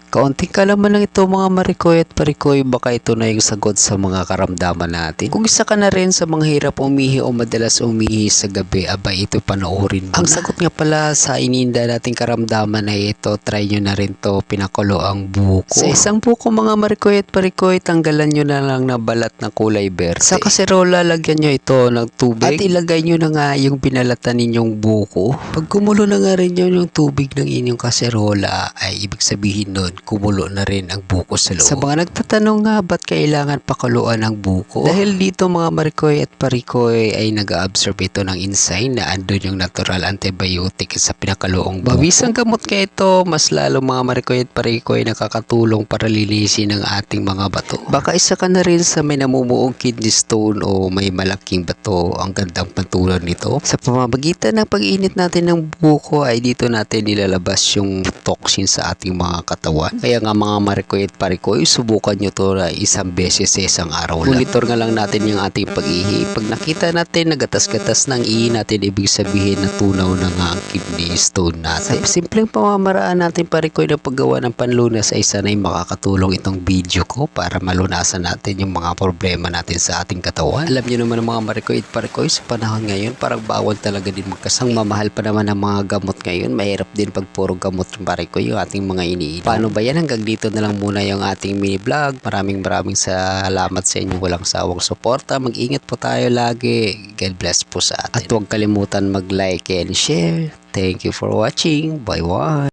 Kaunting kalaman lang ito mga marikoy at parikoy, baka ito na yung sagot sa mga karamdaman natin. Kung isa ka na rin sa mga hirap umihi o madalas umihi sa gabi, abay ito panoorin mo. Ang sagot nga pala sa ininda nating karamdaman ay ito, try nyo na rin to, pinakulo ang buko. Sa isang buko mga marikoy at parikoy, tanggalan nyo na lang na balat na kulay berde. Sa kaserola, lagyan nyo ito ng tubig at ilagay nyo na nga yung binalatan ninyong buko. Pag kumulo na nga rin yun yung tubig ng inyong kaserola, ay ibig sabihin nun, kumulo na rin ang buko sa loob. Sa mga nagtatanong nga ba't kailangan pakuluan ang buko? Dahil dito mga marikoy at parikoy ay nag-absorb ito ng enzyme na andun yung natural antibiotic sa pinakaluong buko. Mabisang gamot kaya ito, mas lalo mga marikoy at parikoy nakakatulong para linisin ang ating mga bato. Baka isa ka na rin sa may namumuong kidney stone o may malaking bato, ang gandang pantulan nito. Sa pamamagitan ng pag-init natin ng buko ay dito natin nilalabas yung toxin sa ating mga katawan. Kaya nga mga marikoy at parikoy, subukan nyo to na isang beses sa isang araw lang. Monitor nga lang natin yung ating pag-ihi. Pag nakita natin nagatas-gatas ng ihi natin, ibig sabihin na tunaw na nga ang kidney stone natin. Sa simpleng pamamaraan natin parikoy na paggawa ng panlunas ay sana'y makakatulong itong video ko para malunasan natin yung mga problema natin sa ating katawan. Alam nyo naman ang mga marikoy at parikoy, sa panahon ngayon parang bawal talaga din magkasang mamahal pa naman ang mga gamot ngayon. Mahirap din pag puro gamot ng parikoy yung ating mga iniinom. Paano ba yan? Hanggang dito na lang muna yung ating mini vlog. Maraming salamat sa inyong walang sawang suporta. Mag-ingat po tayo lagi. God bless po sa atin. At huwag kalimutan mag-like and share. Thank you for watching. Bye-bye.